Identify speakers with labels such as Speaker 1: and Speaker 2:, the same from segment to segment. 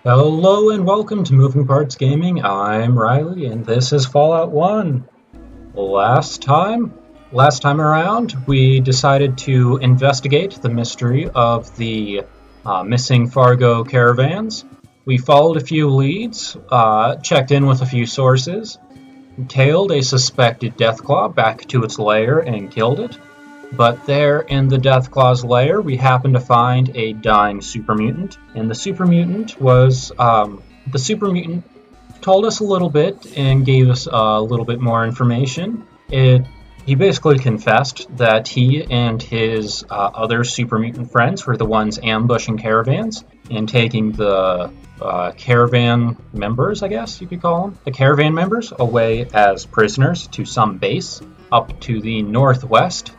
Speaker 1: Hello and welcome to Moving Parts Gaming. I'm Riley and this is Fallout 1. Last time around, we decided to investigate the mystery of the missing Fargo caravans. We followed a few leads, checked in with a few sources, tailed a suspected Deathclaw back to its lair and killed it. But there in the Deathclaw's lair, we happened to find a dying super mutant, and the super mutant told us a little bit and gave us a little bit more information. He basically confessed that he and his other super mutant friends were the ones ambushing caravans and taking the caravan members, I guess you could call them, the caravan members, away as prisoners to some base up to the northwest.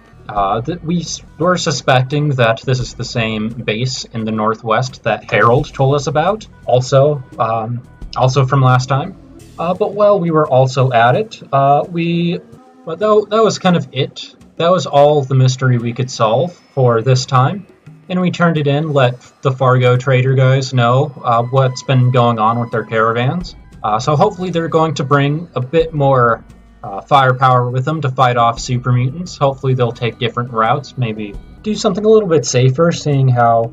Speaker 1: We were suspecting that this is the same base in the northwest that Harold told us about, also from last time. But while we were also at it, that was kind of it. That was all the mystery we could solve for this time. And we turned it in, let the Fargo trader guys know what's been going on with their caravans. So hopefully they're going to bring a bit more firepower with them to fight off super mutants. Hopefully they'll take different routes, maybe do something a little bit safer, seeing how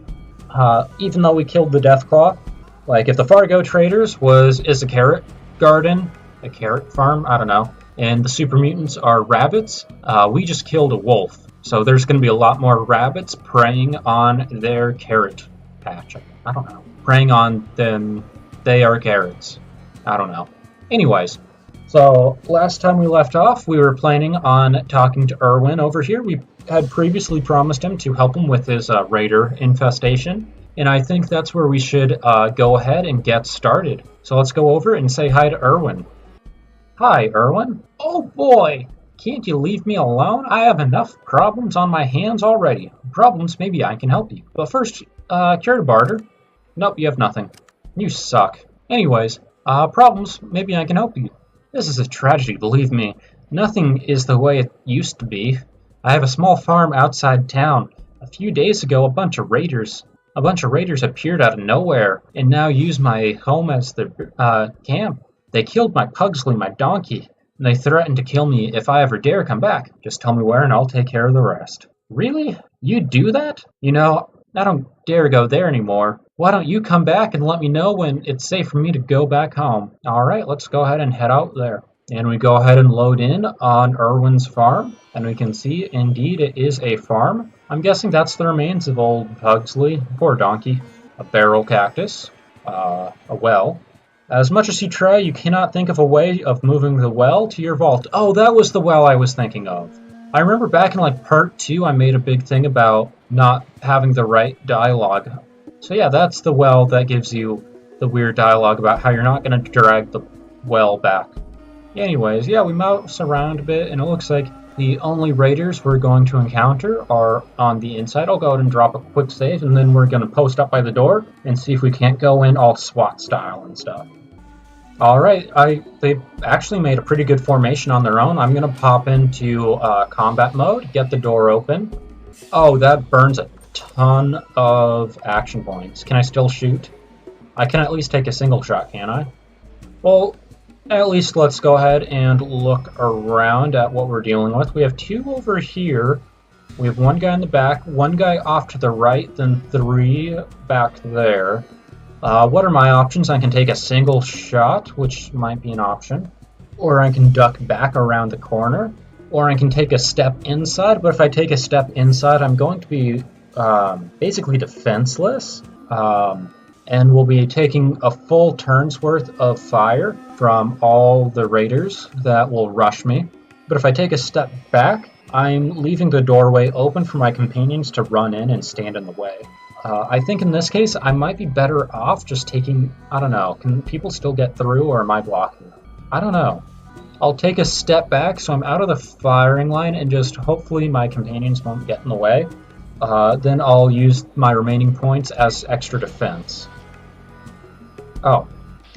Speaker 1: even though we killed the Deathclaw, like if the Fargo traders is a carrot garden, a carrot farm, I don't know, and the super mutants are rabbits, we just killed a wolf. So there's going to be a lot more rabbits preying on their carrot patch. I don't know. Preying on them, they are carrots. I don't know. Anyways, so last time we left off, we were planning on talking to Irwin over here. We had previously promised him to help him with his raider infestation, and I think that's where we should go ahead and get started. So let's go over and say hi to Irwin. Hi, Irwin. Oh boy, can't you leave me alone? I have enough problems on my hands already. Problems, maybe I can help you. But first, care to barter? Nope, you have nothing. You suck. Anyways, problems, maybe I can help you. This is a tragedy, believe me. Nothing is the way it used to be. I have a small farm outside town. A few days ago, a bunch of raiders appeared out of nowhere and now use my home as their camp. They killed my Pugsly, my donkey, and they threatened to kill me if I ever dare come back. Just tell me where and I'll take care of the rest. Really? You do that? You know, I don't dare go there anymore. Why don't you come back and let me know when it's safe for me to go back home? Alright, let's go ahead and head out there. And we go ahead and load in on Irwin's farm, and we can see, indeed, it is a farm. I'm guessing that's the remains of old Pugsley. Poor donkey. A barrel cactus. A well. As much as you try, you cannot think of a way of moving the well to your vault. Oh, that was the well I was thinking of. I remember back in part 2, I made a big thing about not having the right dialogue. So yeah, that's the well that gives you the weird dialogue about how you're not going to drag the well back. Anyways, yeah, we mouse around a bit, and it looks like the only raiders we're going to encounter are on the inside. I'll go ahead and drop a quick save, and then we're going to post up by the door and see if we can't go in all SWAT style and stuff. Alright, they've actually made a pretty good formation on their own. I'm going to pop into combat mode, get the door open. Oh, that burns a ton of action points. Can I still shoot? I can at least take a single shot, can't I? Well, at least let's go ahead and look around at what we're dealing with. We have 2 over here. We have 1 guy in the back, 1 guy off to the right, then 3 back there. What are my options? I can take a single shot, which might be an option. Or I can duck back around the corner. Or I can take a step inside, but if I take a step inside, I'm going to be basically defenseless, and we'll be taking a full turn's worth of fire from all the raiders that will rush me. But if I take a step back, I'm leaving the doorway open for my companions to run in and stand in the way. I think in this case, I might be better off just taking, I don't know, can people still get through, or am I blocking them? I don't know. I'll take a step back so I'm out of the firing line and just hopefully my companions won't get in the way. Then I'll use my remaining points as extra defense. Oh,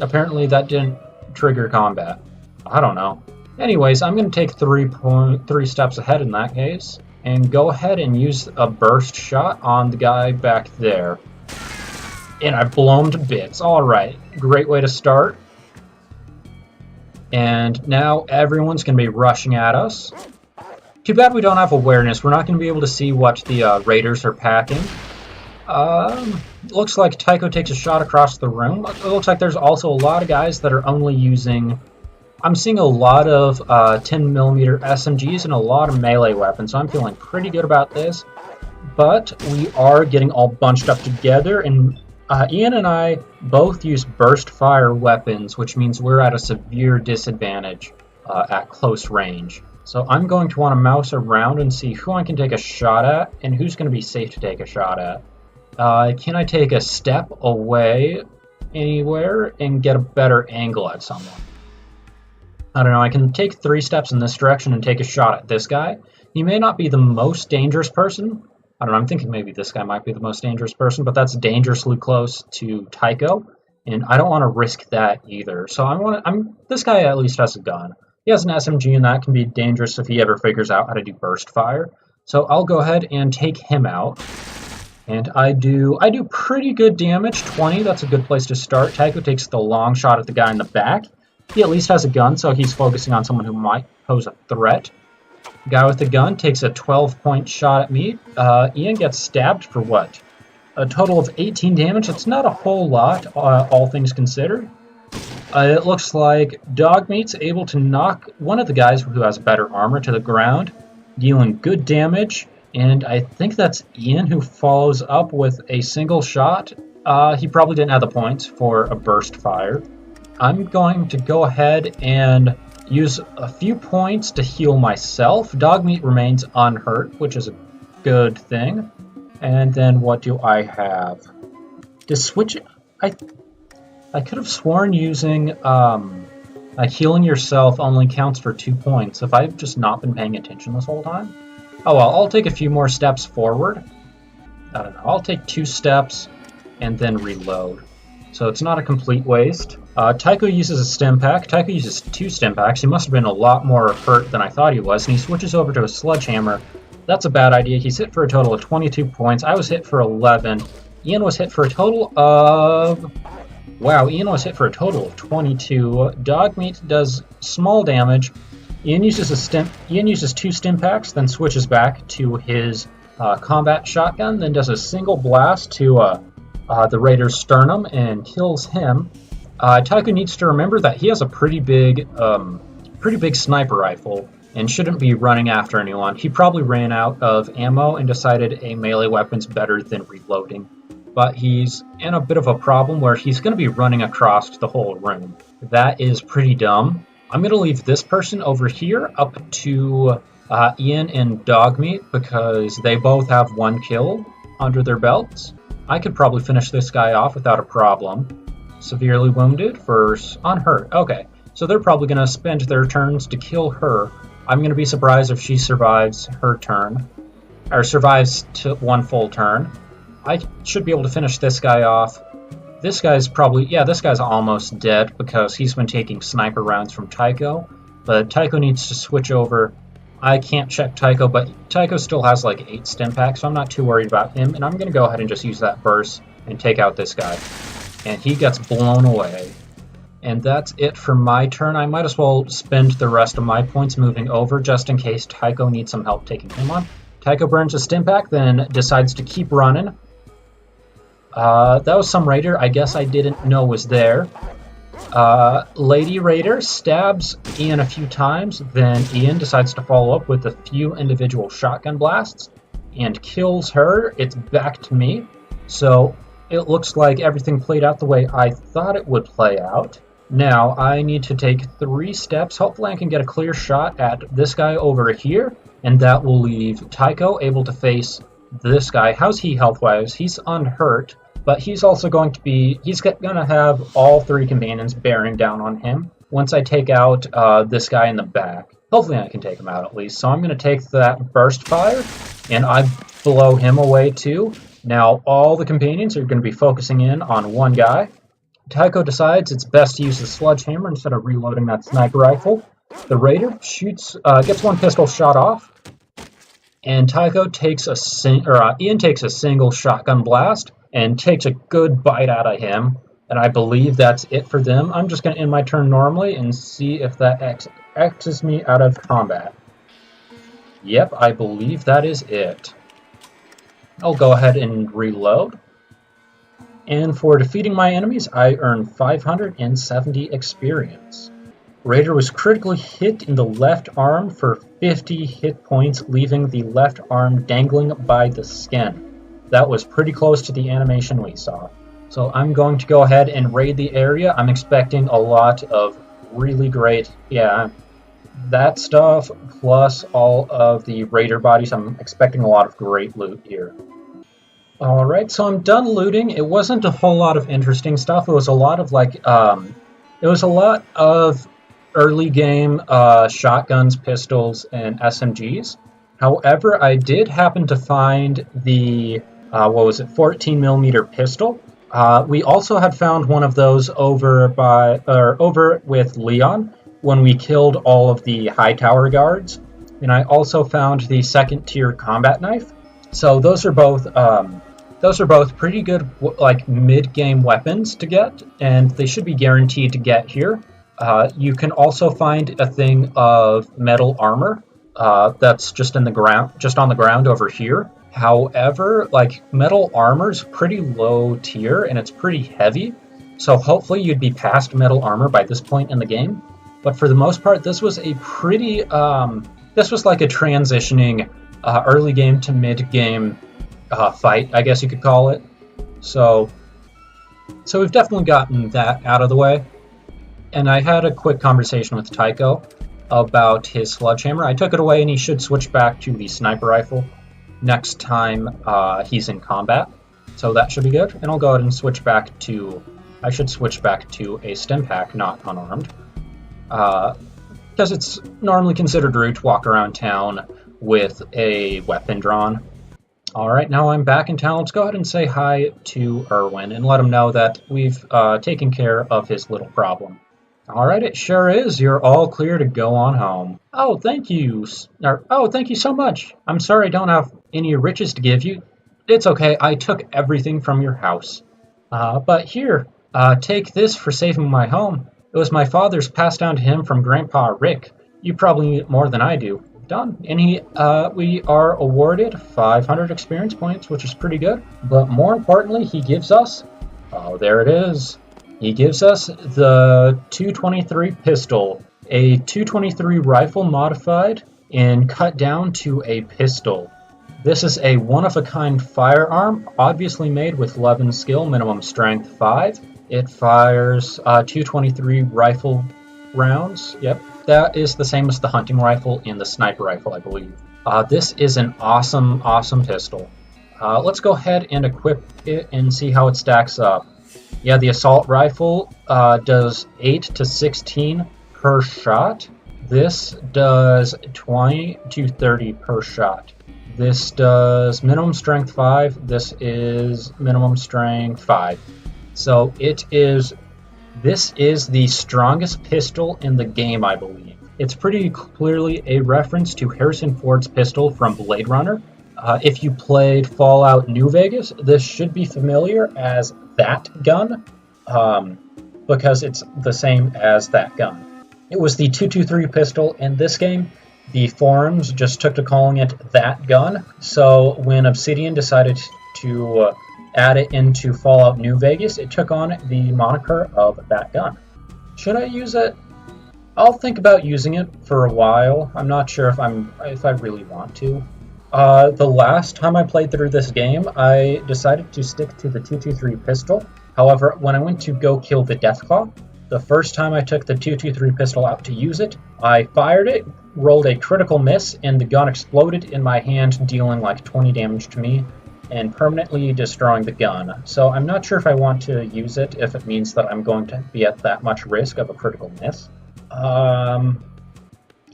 Speaker 1: apparently that didn't trigger combat. I don't know. Anyways, I'm going to take 3 steps ahead in that case, and go ahead and use a burst shot on the guy back there. And I blow him to bits. Alright, great way to start. And now everyone's going to be rushing at us. Too bad we don't have awareness. We're not going to be able to see what the raiders are packing. Looks like Tycho takes a shot across the room. It looks like there's also a lot of guys that are only using... I'm seeing a lot of 10mm SMGs and a lot of melee weapons, so I'm feeling pretty good about this. But we are getting all bunched up together, and Ian and I both use burst fire weapons, which means we're at a severe disadvantage at close range. So I'm going to want to mouse around and see who I can take a shot at, and who's going to be safe to take a shot at. Can I take a step away anywhere and get a better angle at someone? I don't know, I can take 3 steps in this direction and take a shot at this guy. He may not be the most dangerous person. I don't know, I'm thinking maybe this guy might be the most dangerous person, but that's dangerously close to Tycho, and I don't want to risk that either. So this guy at least has a gun. He has an SMG, and that can be dangerous if he ever figures out how to do burst fire. So I'll go ahead and take him out. And I do pretty good damage, 20, that's a good place to start. Tycho takes the long shot at the guy in the back. He at least has a gun, so he's focusing on someone who might pose a threat. The guy with the gun takes a 12-point shot at me. Ian gets stabbed for what? A total of 18 damage. It's not a whole lot, all things considered. It looks like Dogmeat's able to knock one of the guys who has better armor to the ground, dealing good damage. And I think that's Ian who follows up with a single shot. He probably didn't have the points for a burst fire. I'm going to go ahead and use a few points to heal myself. Dogmeat remains unhurt, which is a good thing. And then what do I have? To switch... I could have sworn using healing yourself only counts for 2 points. Have I just not been paying attention this whole time? Oh well, I'll take a few more steps forward. I don't know, I'll take 2 steps and then reload. So it's not a complete waste. Tycho uses a stim pack. Tycho uses 2 stim packs. He must have been a lot more hurt than I thought he was, and he switches over to a sledgehammer. That's a bad idea. He's hit for a total of 22 points. I was hit for 11. Ian was hit for a total of... Wow, Ian was hit for a total of 22. Dogmeat does small damage. Ian uses 2 stim packs, then switches back to his combat shotgun, then does a single blast to the raider's sternum and kills him. Tycho needs to remember that he has a pretty big sniper rifle and shouldn't be running after anyone. He probably ran out of ammo and decided a melee weapon's better than reloading. But he's in a bit of a problem where he's going to be running across the whole room. That is pretty dumb. I'm going to leave this person over here up to Ian and Dogmeat because they both have 1 kill under their belts. I could probably finish this guy off without a problem. Severely wounded versus unhurt. Okay, so they're probably going to spend their turns to kill her. I'm going to be surprised if she survives her turn, or survives to 1 full turn. I should be able to finish this guy off. This guy's probably, yeah, this guy's almost dead because he's been taking sniper rounds from Tycho. But Tycho needs to switch over. I can't check Tycho, but Tycho still has like 8 stim packs, so I'm not too worried about him. And I'm going to go ahead and just use that burst and take out this guy. And he gets blown away. And that's it for my turn. I might as well spend the rest of my points moving over just in case Tycho needs some help taking him on. Tycho burns a stim pack, then decides to keep running. That was some raider I guess I didn't know was there. Lady Raider stabs Ian a few times, then Ian decides to follow up with a few individual shotgun blasts and kills her. It's back to me. So it looks like everything played out the way I thought it would play out. Now I need to take 3 steps. Hopefully I can get a clear shot at this guy over here, and that will leave Tycho able to face this guy. How's he health-wise? He's unhurt, but he's also going to be... He's going to have all 3 companions bearing down on him once I take out this guy in the back. Hopefully I can take him out at least. So I'm going to take that burst fire, and I blow him away too. Now all the companions are going to be focusing in on one guy. Tycho decides it's best to use the sledgehammer instead of reloading that sniper rifle. The raider shoots, gets 1 pistol shot off, and Tycho takes Ian takes a single shotgun blast. and takes a good bite out of him. And I believe that's it for them. I'm just going to end my turn normally and see if that X's me out of combat. Yep, I believe that is it. I'll go ahead and reload. And for defeating my enemies, I earned 570 experience. Raider was critically hit in the left arm for 50 hit points, leaving the left arm dangling by the skin. That was pretty close to the animation we saw. So I'm going to go ahead and raid the area. I'm expecting a lot of really great, that stuff, plus all of the raider bodies. I'm expecting a lot of great loot here. Alright, so I'm done looting. It wasn't a whole lot of interesting stuff. It was a lot of early game shotguns, pistols, and SMGs. However, I did happen to find the 14mm pistol. We also had found one of those over with Leon when we killed all of the high tower guards. And I also found the second tier combat knife. So those are both pretty good mid-game weapons to get, and they should be guaranteed to get here. You can also find a thing of metal armor that's just on the ground over here. However, metal armor's pretty low tier and it's pretty heavy, so hopefully you'd be past metal armor by this point in the game. But for the most part, this was a pretty this was like a transitioning early game to mid game fight, I guess you could call it. So we've definitely gotten that out of the way. And I had a quick conversation with Tycho about his sledgehammer. I took it away and he should switch back to the sniper rifle next time he's in combat. So that should be good. And I'll go ahead and switch back to a stim pack, not unarmed. Because it's normally considered rude to walk around town with a weapon drawn. Alright, now I'm back in town. Let's go ahead and say hi to Irwin and let him know that we've taken care of his little problem. Alright, it sure is. You're all clear to go on home. Oh, thank you. Thank you so much. I'm sorry I don't have any riches to give you. It's okay, I took everything from your house. But here, take this for saving my home. It was my father's, passed down to him from Grandpa Rick. You probably need it more than I do. Done. And we are awarded 500 experience points, which is pretty good. But more importantly, he gives us, there it is. He gives us the 223 pistol, a 223 rifle modified and cut down to a pistol. This is a one-of-a-kind firearm, obviously made with 11 skill, minimum strength 5. It fires 223 rifle rounds. Yep, that is the same as the hunting rifle and the sniper rifle, I believe. This is an awesome, awesome pistol. Let's go ahead and equip it and see how it stacks up. Yeah, the assault rifle does 8 to 16 per shot. This does 20 to 30 per shot. This does minimum strength 5. This is minimum strength 5. So this is the strongest pistol in the game, I believe. It's pretty clearly a reference to Harrison Ford's pistol from Blade Runner. If you played Fallout New Vegas, this should be familiar as that gun, because it's the same as that gun. It was the 223 pistol in this game. The forums just took to calling it that gun, so when Obsidian decided to add it into Fallout New Vegas, it took on the moniker of that gun. Should I use it? I'll think about using it for a while. I'm not sure if I really want to. The last time I played through this game, I decided to stick to the 223 pistol. However, when I went to go kill the Deathclaw, the first time I took the 223 pistol out to use it, I fired it, rolled a critical miss, and the gun exploded in my hand, dealing like 20 damage to me and permanently destroying the gun. So I'm not sure if I want to use it if it means that I'm going to be at that much risk of a critical miss. I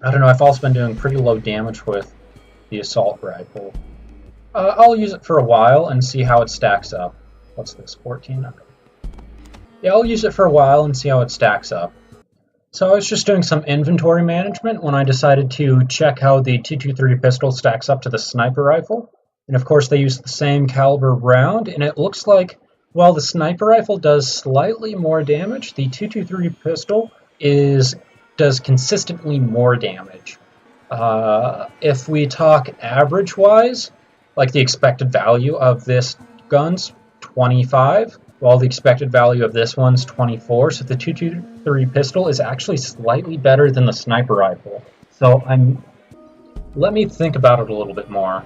Speaker 1: don't know, I've also been doing pretty low damage with the assault rifle. I'll use it for a while and see how it stacks up. What's this, 14? Okay. Yeah, I'll use it for a while and see how it stacks up. So I was just doing some inventory management when I decided to check how the 223 pistol stacks up to the sniper rifle. And of course they use the same caliber round, and it looks like while the sniper rifle does slightly more damage, the 223 pistol does consistently more damage. If we talk average-wise, like the expected value of this gun's 25, while the expected value of this one's 24, so the 223 pistol is actually slightly better than the sniper rifle. So let me think about it a little bit more.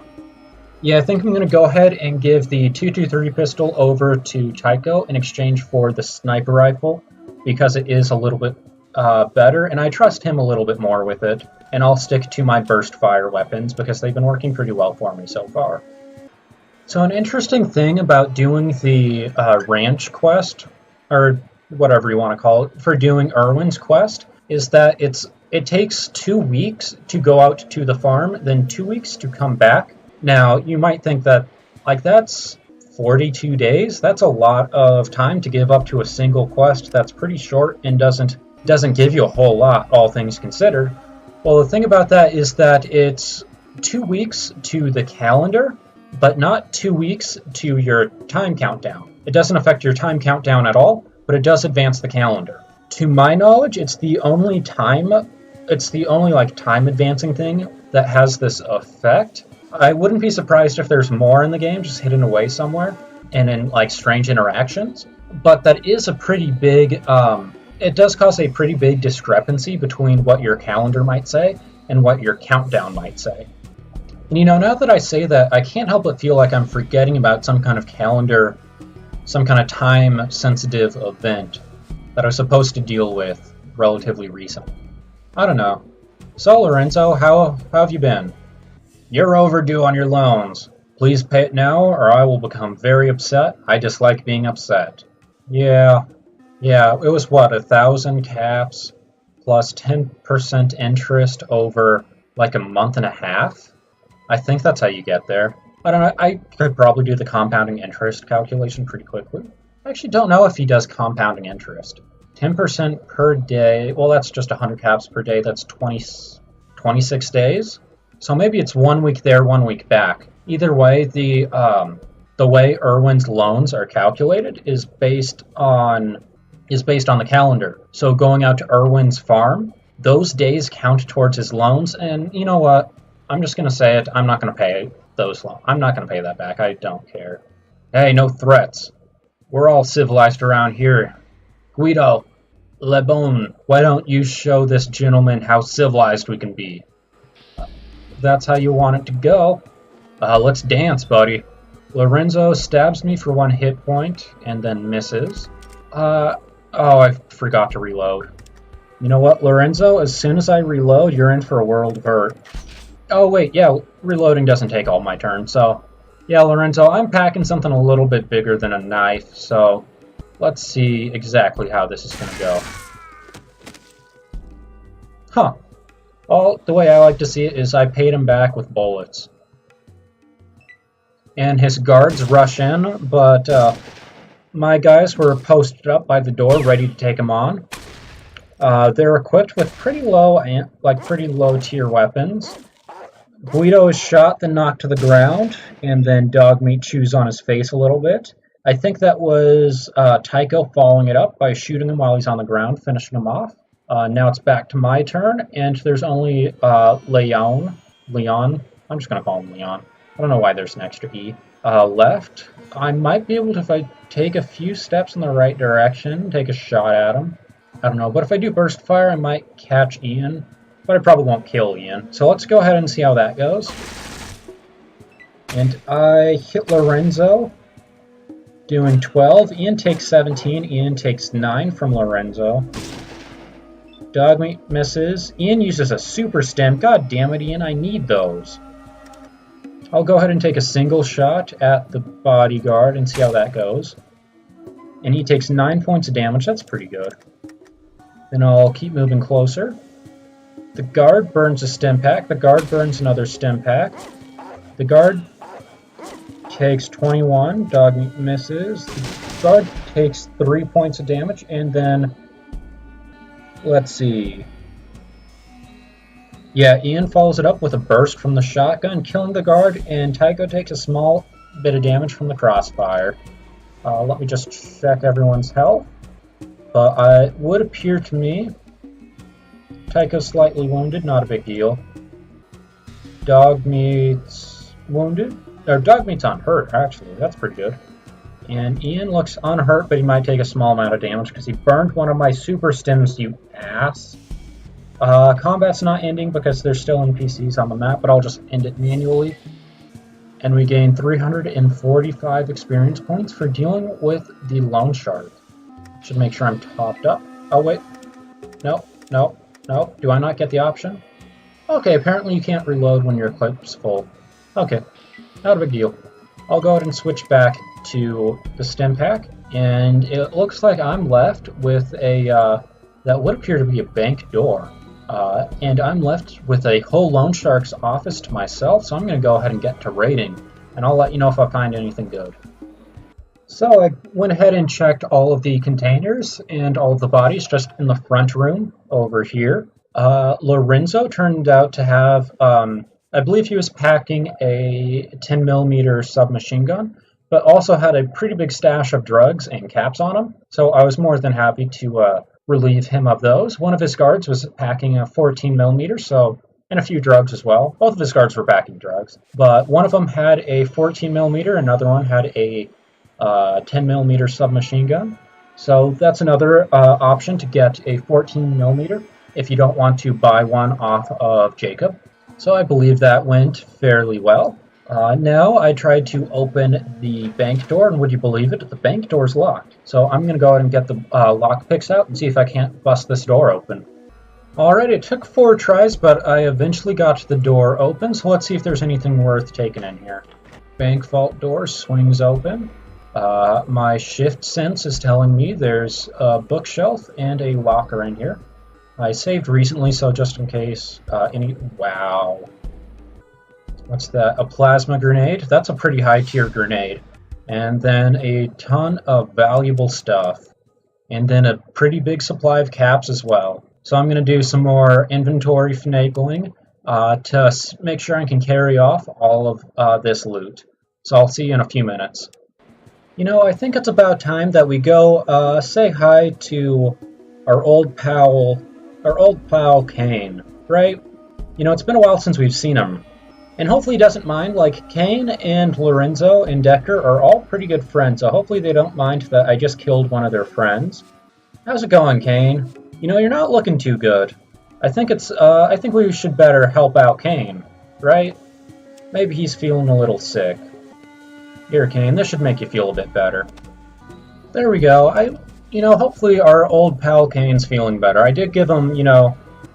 Speaker 1: Yeah, I think I'm going to go ahead and give the 223 pistol over to Tycho in exchange for the sniper rifle, because it is a little bit better, and I trust him a little bit more with it, and I'll stick to my burst fire weapons because they've been working pretty well for me so far. So an interesting thing about doing the ranch quest, or whatever you want to call it, for doing Irwin's quest, is that it takes 2 weeks to go out to the farm, then 2 weeks to come back. Now, you might think that, like, that's 42 days? That's a lot of time to give up to a single quest that's pretty short and doesn't give you a whole lot, all things considered. Well, the thing about that is that it's 2 weeks to the calendar, but not 2 weeks to your time countdown. It doesn't affect your time countdown at all, but it does advance the calendar. To my knowledge, it's the only time advancing thing that has this effect. I wouldn't be surprised if there's more in the game just hidden away somewhere and in like strange interactions, but that is a pretty big, it does cause a pretty big discrepancy between what your calendar might say and what your countdown might say. And you know, now that I say that, I can't help but feel like I'm forgetting about some kind of calendar, some kind of time-sensitive event that I was supposed to deal with relatively recently. I don't know. So, Lorenzo, how have you been? You're overdue on your loans. Please pay it now, or I will become very upset. I dislike being upset. Yeah, it was what, 1,000 caps plus 10% interest over like a month and a half? I think that's how you get there. I don't know, I could probably do the compounding interest calculation pretty quickly. I actually don't know if he does compounding interest. 10% per day, well, that's just 100 caps per day, that's 26 days. So maybe it's 1 week there, 1 week back. Either way, the way Irwin's loans are calculated is based on the calendar. So going out to Irwin's farm, those days count towards his loans, and you know what? I'm just gonna say it. I'm not gonna pay those loans. I'm not gonna pay that back. I don't care. Hey, no threats. We're all civilized around here. Guido, Le Bon, why don't you show this gentleman how civilized we can be? That's how you want it to go. Let's dance, buddy. Lorenzo stabs me for 1 hit point and then misses. Oh, I forgot to reload. You know what, Lorenzo? As soon as I reload, you're in for a world of hurt. Oh, wait, yeah, reloading doesn't take all my turns, so... Yeah, Lorenzo, I'm packing something a little bit bigger than a knife, so... Let's see exactly how this is gonna go. Huh. Well, the way I like to see it is I paid him back with bullets. And his guards rush in, but my guys were posted up by the door ready to take him on. They're equipped with pretty low tier weapons. Guido is shot, then knocked to the ground, and then Dogmeat chews on his face a little bit. I think that was Tycho following it up by shooting him while he's on the ground, finishing him off. Now it's back to my turn, and there's only Leon, I'm just going to call him Leon. I don't know why there's an extra E. Left. I might be able to, if I take a few steps in the right direction, take a shot at him. I don't know, but if I do burst fire, I might catch Ian, but I probably won't kill Ian. So let's go ahead and see how that goes. And I hit Lorenzo, doing 12. Ian takes 17. Ian takes 9 from Lorenzo. Dogmeat misses. Ian uses a super stem. God damn it, Ian, I need those. I'll go ahead and take a single shot at the bodyguard and see how that goes. And he takes 9 points of damage. That's pretty good. Then I'll keep moving closer. The guard burns a stem pack. The guard burns another stem pack. The guard takes 21. Dogmeat misses. The guard takes 3 points of damage. And then, let's see. Yeah, Ian follows it up with a burst from the shotgun, killing the guard, and Tycho takes a small bit of damage from the crossfire. Let me just check everyone's health. It would appear to me Tycho's slightly wounded, not a big deal. Dogmeat's wounded, or Dogmeat's unhurt, actually, that's pretty good. And Ian looks unhurt, but he might take a small amount of damage because he burned one of my super stims, you ass. Combat's not ending because there's still NPCs on the map, but I'll just end it manually. And we gain 345 experience points for dealing with the loan shark. Should make sure I'm topped up. Oh, wait. No. Do I not get the option? Okay, apparently you can't reload when your equip's full. Okay, not a big deal. I'll go ahead and switch back to the stim pack, and it looks like I'm left with a, that would appear to be a bank door. And I'm left with a whole loan shark's office to myself, so I'm going to go ahead and get to raiding, and I'll let you know if I find anything good. So I went ahead and checked all of the containers and all of the bodies just in the front room over here. Lorenzo turned out to have, I believe he was packing a 10mm submachine gun, but also had a pretty big stash of drugs and caps on him, so I was more than happy to relieve him of those. One of his guards was packing a 14mm, and a few drugs as well. Both of his guards were packing drugs, but one of them had a 14mm, another one had a 10mm submachine gun. So that's another option to get a 14mm if you don't want to buy one off of Jacob. So I believe that went fairly well. Now I tried to open the bank door, and would you believe it? The bank door's locked. So I'm going to go ahead and get the lockpicks out and see if I can't bust this door open. Alright, it took 4 tries, but I eventually got the door open, so let's see if there's anything worth taking in here. Bank vault door swings open. My shift sense is telling me there's a bookshelf and a locker in here. I saved recently, so just in case Wow. What's that? A plasma grenade? That's a pretty high-tier grenade. And then a ton of valuable stuff. And then a pretty big supply of caps as well. So I'm going to do some more inventory finagling to make sure I can carry off all of this loot. So I'll see you in a few minutes. You know, I think it's about time that we go say hi to our old pal Kane, right? You know, it's been a while since we've seen him. And hopefully he doesn't mind. Like, Kane and Lorenzo and Decker are all pretty good friends, so hopefully they don't mind that I just killed one of their friends. How's it going, Kane? You know, you're not looking too good. I think we should better help out Kane, right? Maybe he's feeling a little sick. Here, Kane, this should make you feel a bit better. There we go. Hopefully our old pal Kane's feeling better. I did give him,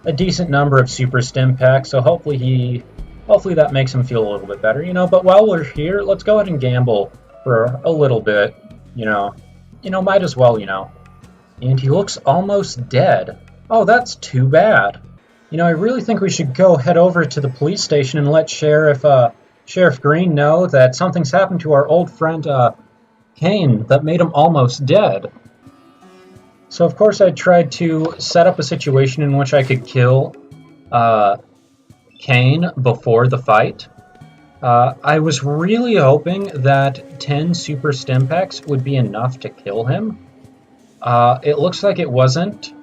Speaker 1: a decent number of super stim packs, so hopefully that makes him feel a little bit better, But while we're here, let's go ahead and gamble for a little bit, might as well, And he looks almost dead. Oh, that's too bad. I really think we should go head over to the police station and let Sheriff Green know that something's happened to our old friend, Kane, that made him almost dead. So, of course, I tried to set up a situation in which I could kill, Kane before the fight. I was really hoping that 10 super stim packs would be enough to kill him. It looks like it wasn't,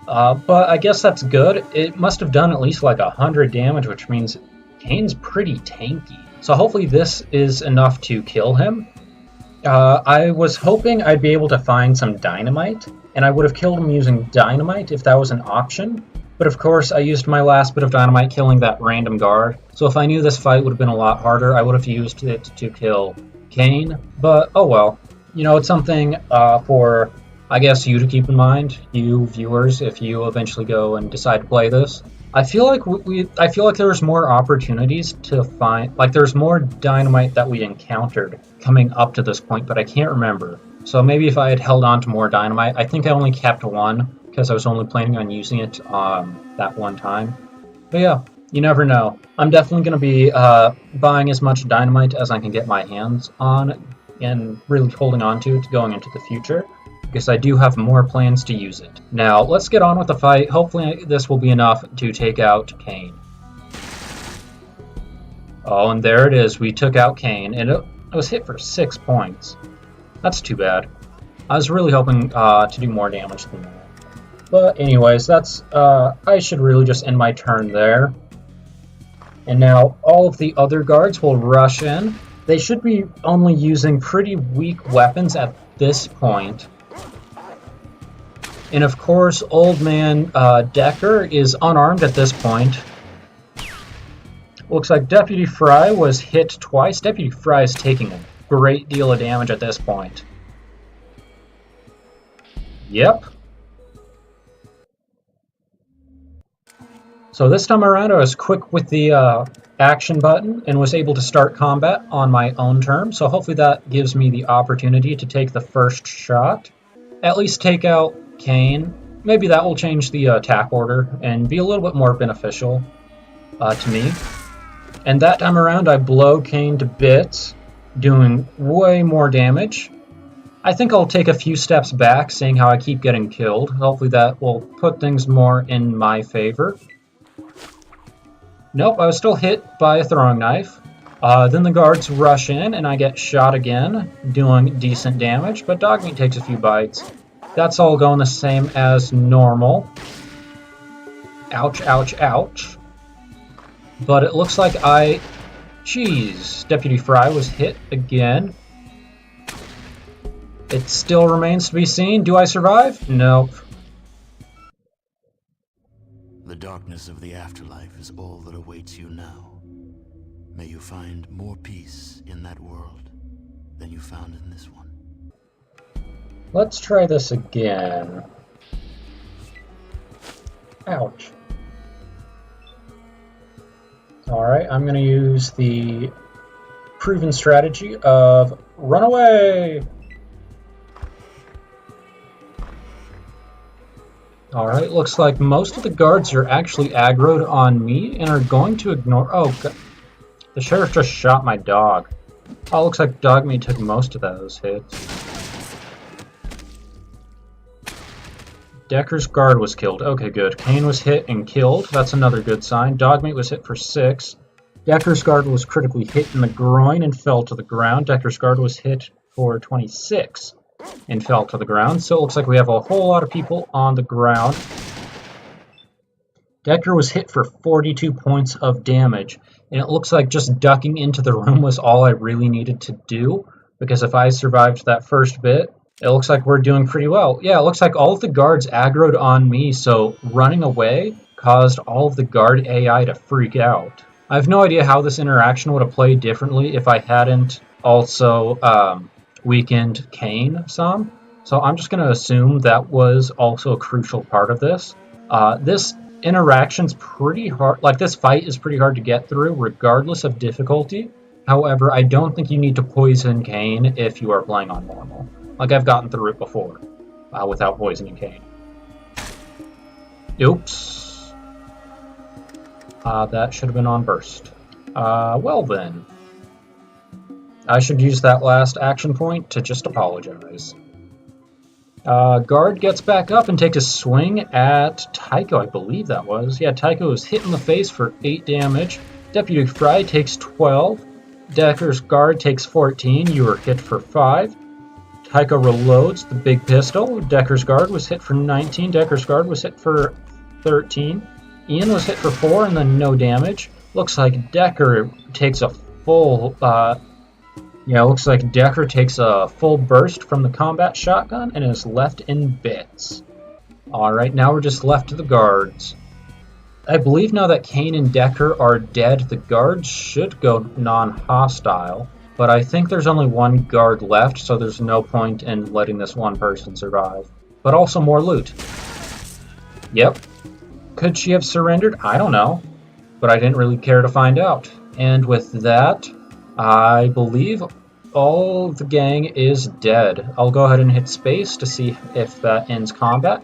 Speaker 1: but I guess that's good. It must have done at least like 100 damage, which means Kane's pretty tanky. So hopefully this is enough to kill him. I was hoping I'd be able to find some dynamite, and I would have killed him using dynamite if that was an option. But of course, I used my last bit of dynamite killing that random guard. So if I knew this fight would have been a lot harder, I would have used it to kill Kane. But oh well. It's something for, I guess, you to keep in mind, you viewers, if you eventually go and decide to play this. I feel like there's more opportunities to find, like there's more dynamite that we encountered coming up to this point, but I can't remember. So maybe if I had held on to more dynamite, I think I only kept one, because I was only planning on using it that one time. But yeah, you never know. I'm definitely going to be buying as much dynamite as I can get my hands on, and really holding on to it going into the future, because I do have more plans to use it. Now, let's get on with the fight. Hopefully this will be enough to take out Kane. Oh, and there it is. We took out Kane, and it was hit for 6 points. That's too bad. I was really hoping to do more damage than that. But anyways, that's I should really just end my turn there. And now all of the other guards will rush in. They should be only using pretty weak weapons at this point. And of course, Old Man Decker is unarmed at this point. Looks like Deputy Fry was hit twice. Deputy Fry is taking a great deal of damage at this point. Yep. So this time around I was quick with the action button and was able to start combat on my own turn. So hopefully that gives me the opportunity to take the first shot. At least take out Kane. Maybe that will change the attack order and be a little bit more beneficial to me. And that time around I blow Kane to bits, doing way more damage. I think I'll take a few steps back, seeing how I keep getting killed. Hopefully that will put things more in my favor. Nope, I was still hit by a throwing knife. Then the guards rush in and I get shot again, doing decent damage, but Dogmeat takes a few bites. That's all going the same as normal. Ouch, ouch, ouch. But it looks like Jeez, Deputy Fry was hit again. It still remains to be seen. Do I survive? Nope.
Speaker 2: The darkness of the afterlife is all that awaits you now. May you find more peace in that world than you found in this one.
Speaker 1: Let's try this again. Ouch. Alright, I'm going to use the proven strategy of run away! Alright, looks like most of the guards are actually aggroed on me and are going to ignore... Oh, God. The sheriff just shot my dog. Oh, looks like Dogmeat took most of those hits. Decker's guard was killed. Okay, good. Kane was hit and killed. That's another good sign. Dogmeat was hit for 6. Decker's guard was critically hit in the groin and fell to the ground. Decker's guard was hit for 26 and fell to the ground. So it looks like we have a whole lot of people on the ground. Decker was hit for 42 points of damage. And it looks like just ducking into the room was all I really needed to do. Because if I survived that first bit, it looks like we're doing pretty well. Yeah, it looks like all of the guards aggroed on me, so running away caused all of the guard AI to freak out. I have no idea how this interaction would have played differently if I hadn't also weakened Kane some. So I'm just going to assume that was also a crucial part of this. This interaction's pretty hard, like this fight is pretty hard to get through regardless of difficulty. However, I don't think you need to poison Kane if you are playing on normal. Like, I've gotten through it before, without poisoning Kane. Oops. That should have been on burst. Well then. I should use that last action point to just apologize. Guard gets back up and takes a swing at Tycho, I believe that was. Yeah, Tycho was hit in the face for 8 damage. Deputy Fry takes 12. Decker's guard takes 14. You were hit for 5. Tycho reloads the big pistol. Decker's guard was hit for 19. Decker's guard was hit for 13. Ian was hit for 4 and then no damage. Looks like Decker takes a full... looks like Decker takes a full burst from the combat shotgun and is left in bits. Alright, now we're just left to the guards. I believe now that Kane and Decker are dead, the guards should go non-hostile. But I think there's only one guard left, so there's no point in letting this one person survive. But also more loot. Yep. Could she have surrendered? I don't know. But I didn't really care to find out. And with that, I believe all the gang is dead. I'll go ahead and hit space to see if that ends combat.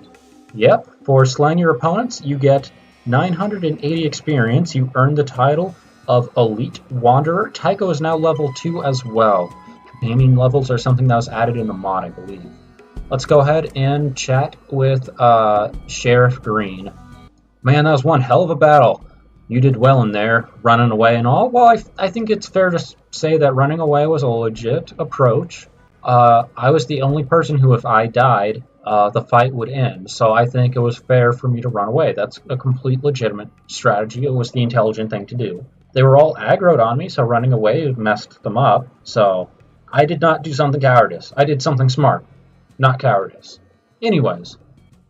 Speaker 1: Yep. For slaying your opponents, you get 980 experience. You earn the title of Elite Wanderer. Tycho is now level 2 as well. Companion levels are something that was added in the mod, I believe. Let's go ahead and chat with Sheriff Green. Man, that was one hell of a battle. You did well in there, running away and all. Well, I think it's fair to say that running away was a legit approach. I was the only person who, if I died, the fight would end. So I think it was fair for me to run away. That's a complete legitimate strategy. It was the intelligent thing to do. They were all aggroed on me, so running away messed them up. So I did not do something cowardice. I did something smart, not cowardice. Anyways,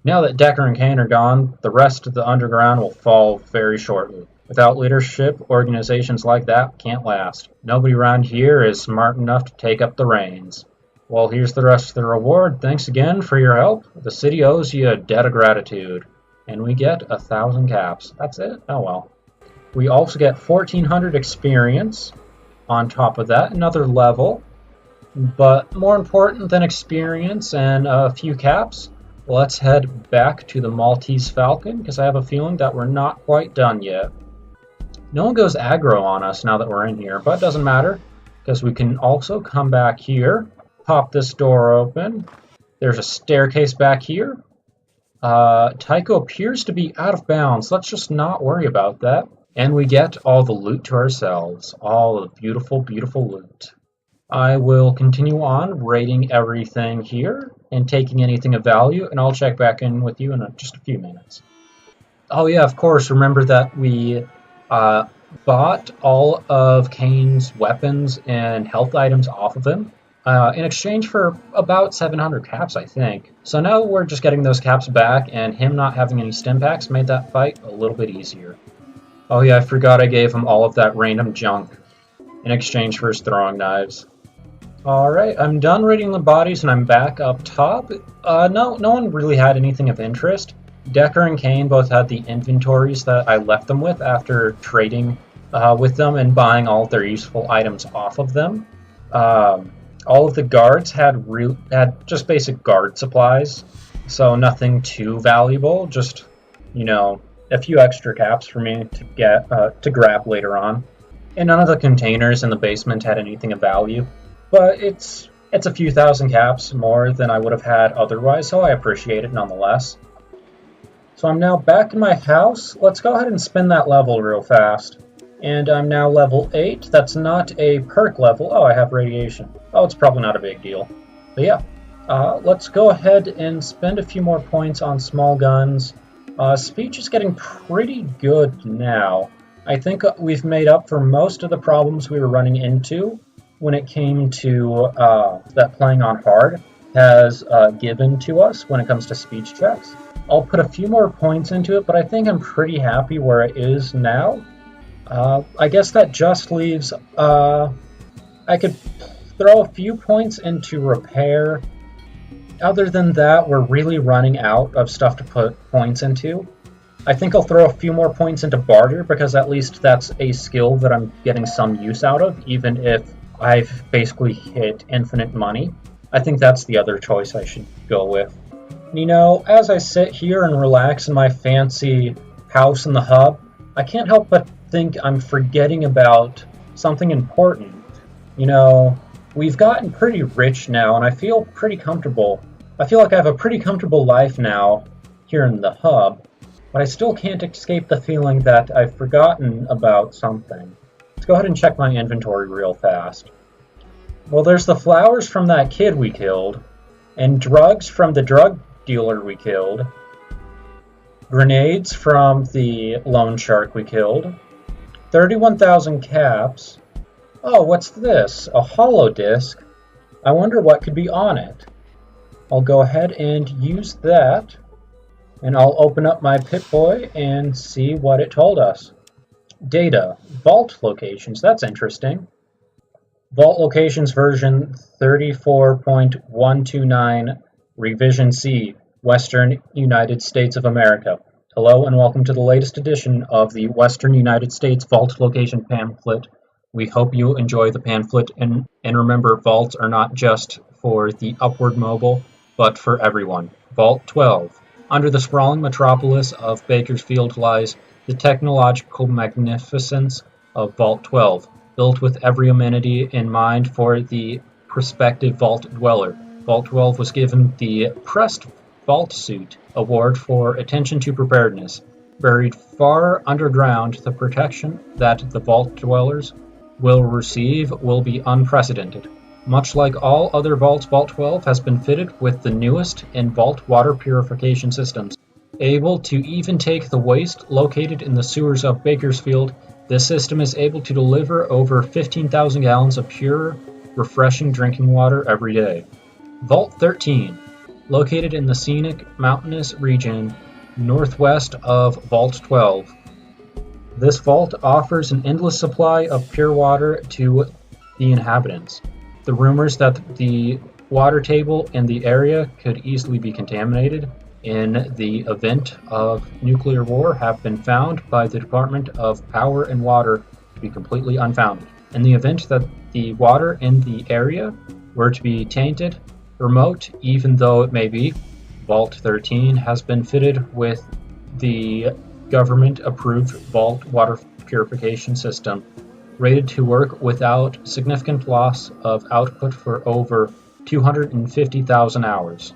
Speaker 1: now that Decker and Kane are gone, the rest of the underground will fall very shortly. Without leadership, organizations like that can't last. Nobody around here is smart enough to take up the reins. Well, here's the rest of the reward. Thanks again for your help. The city owes you a debt of gratitude. And we get 1,000 caps. That's it? Oh well. We also get 1,400 experience. On top of that, another level. But more important than experience and a few caps, let's head back to the Maltese Falcon, because I have a feeling that we're not quite done yet. No one goes aggro on us now that we're in here, but it doesn't matter, because we can also come back here, pop this door open. There's a staircase back here. Tycho appears to be out of bounds. Let's just not worry about that. And we get all the loot to ourselves. All the beautiful, beautiful loot. I will continue on rating everything here and taking anything of value, and I'll check back in with you in just a few minutes. Oh yeah, of course, remember that we bought all of Kane's weapons and health items off of him in exchange for about 700 caps, I think. So now we're just getting those caps back, and him not having any stim packs made that fight a little bit easier. Oh yeah, I forgot I gave him all of that random junk in exchange for his throwing knives. Alright, I'm done rating the bodies and I'm back up top. No one really had anything of interest. Decker and Kane both had the inventories that I left them with after trading with them and buying all of their useful items off of them. All of the guards had just basic guard supplies, so nothing too valuable, just, you know, a few extra caps for me to get to grab later on. And none of the containers in the basement had anything of value. But it's a few thousand caps more than I would have had otherwise, so I appreciate it nonetheless. So I'm now back in my house. Let's go ahead and spin that level real fast. And I'm now level 8. That's not a perk level. Oh, I have radiation. Oh, it's probably not a big deal. But yeah, let's go ahead and spend a few more points on small guns. Speech is getting pretty good now. I think we've made up for most of the problems we were running into when it came to that playing on hard has given to us when it comes to speech checks. I'll put a few more points into it, but I think I'm pretty happy where it is now. I guess that just leaves... I could throw a few points into repair. Other than that, we're really running out of stuff to put points into. I think I'll throw a few more points into barter, because at least that's a skill that I'm getting some use out of, even if I've basically hit infinite money. I think that's the other choice I should go with. You know, as I sit here and relax in my fancy house in the hub, I can't help but think I'm forgetting about something important. You know, we've gotten pretty rich now, and I feel pretty comfortable. I feel like I have a pretty comfortable life now here in the hub, but I still can't escape the feeling that I've forgotten about something. Let's go ahead and check my inventory real fast. Well, there's the flowers from that kid we killed, and drugs from the drug dealer we killed, grenades from the loan shark we killed, 31,000 caps. Oh, what's this? A hollow disc? I wonder what could be on it. I'll go ahead and use that, and I'll open up my Pip-Boy and see what it told us. Data. Vault locations. That's interesting. Vault locations version 34.129, revision C, Western United States of America. Hello and welcome to the latest edition of the Western United States Vault Location Pamphlet. We hope you enjoy the pamphlet, and remember, vaults are not just for the upward mobile, but for everyone. Vault 12. Under the sprawling metropolis of Bakersfield lies the technological magnificence of Vault 12, built with every amenity in mind for the prospective vault dweller. Vault 12 was given the Pressed Vault Suit Award for attention to preparedness. Buried far underground, the protection that the vault dwellers will receive will be unprecedented. Much like all other vaults, Vault 12 has been fitted with the newest in vault water purification systems. Able to even take the waste located in the sewers of Bakersfield, this system is able to deliver over 15,000 gallons of pure, refreshing drinking water every day. Vault 13, located in the scenic mountainous region northwest of Vault 12. This vault offers an endless supply of pure water to the inhabitants. The rumors that the water table in the area could easily be contaminated in the event of nuclear war have been found by the Department of Power and Water to be completely unfounded. In the event that the water in the area were to be tainted, remote even though it may be, Vault 13 has been fitted with the government-approved vault water purification system, rated to work without significant loss of output for over 250,000 hours.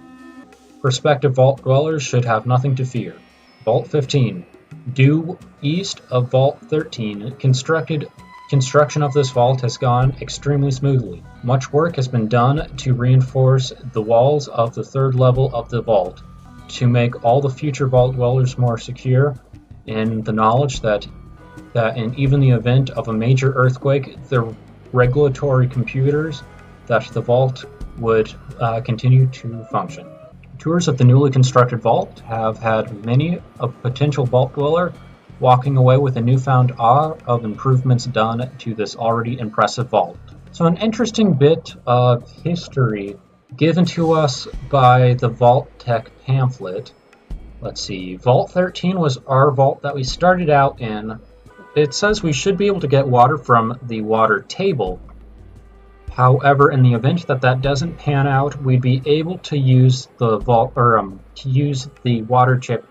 Speaker 1: Prospective vault dwellers should have nothing to fear. Vault 15, due east of Vault 13, construction of this vault has gone extremely smoothly. Much work has been done to reinforce the walls of the third level of the vault, to make all the future vault dwellers more secure, in the knowledge that in even the event of a major earthquake, the regulatory computers that the vault would continue to function. Tours of the newly constructed vault have had many a potential vault dweller walking away with a newfound awe of improvements done to this already impressive vault. So an interesting bit of history given to us by the Vault Tech pamphlet. Let's see, Vault 13 was our vault that we started out in. It says we should be able to get water from the water table. However, in the event that that doesn't pan out, we'd be able to use the the water chip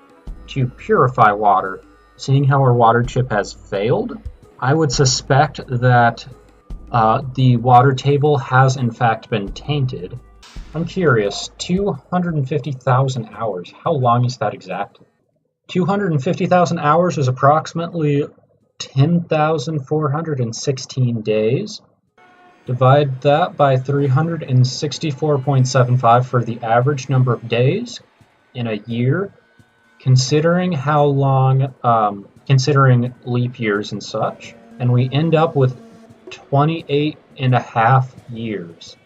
Speaker 1: to purify water. Seeing how our water chip has failed, I would suspect that the water table has in fact been tainted. I'm curious, 250,000 hours, how long is that exactly? 250,000 hours is approximately 10,416 days. Divide that by 364.75 for the average number of days in a year, considering how long, considering leap years and such, and we end up with 28 and a half years.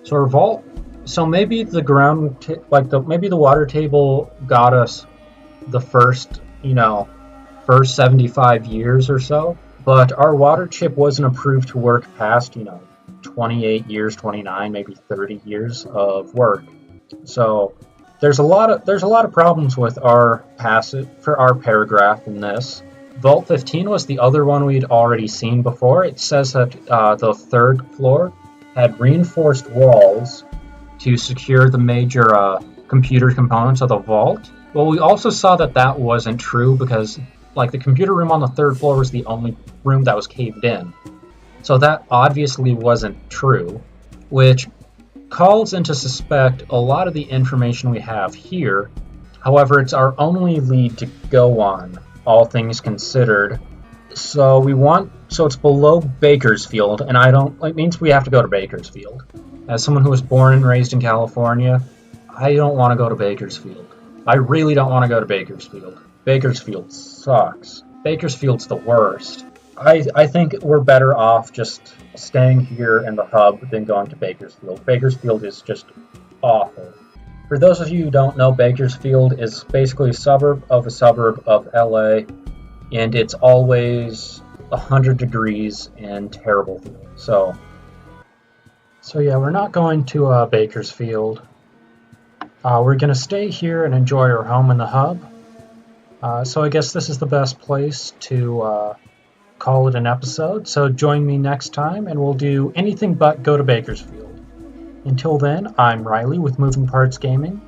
Speaker 1: So our vault, so maybe the maybe the water table got us the first 75 years or so, but our water chip wasn't approved to work past, 28 years, 29, maybe 30 years of work. So there's a lot of problems with our paragraph in this. Vault 15 was the other one we'd already seen before. It says that the third floor had reinforced walls to secure the major computer components of the vault. Well, we also saw that that wasn't true because the computer room on the third floor was the only room that was caved in. So that obviously wasn't true, which calls into suspect a lot of the information we have here. However, it's our only lead to go on, all things considered. So it's below Bakersfield, and it means we have to go to Bakersfield. As someone who was born and raised in California, I don't want to go to Bakersfield. I really don't want to go to Bakersfield. Bakersfield sucks. Bakersfield's the worst. I think we're better off just staying here in the hub than going to Bakersfield. Bakersfield is just awful. For those of you who don't know, Bakersfield is basically a suburb of LA, and it's always 100 degrees and terrible. So yeah, we're not going to Bakersfield. We're going to stay here and enjoy our home in the hub. So I guess this is the best place to call it an episode. So join me next time, and we'll do anything but go to Bakersfield. Until then, I'm Riley with Moving Parts Gaming.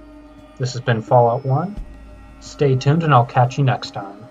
Speaker 1: This has been Fallout 1. Stay tuned, and I'll catch you next time.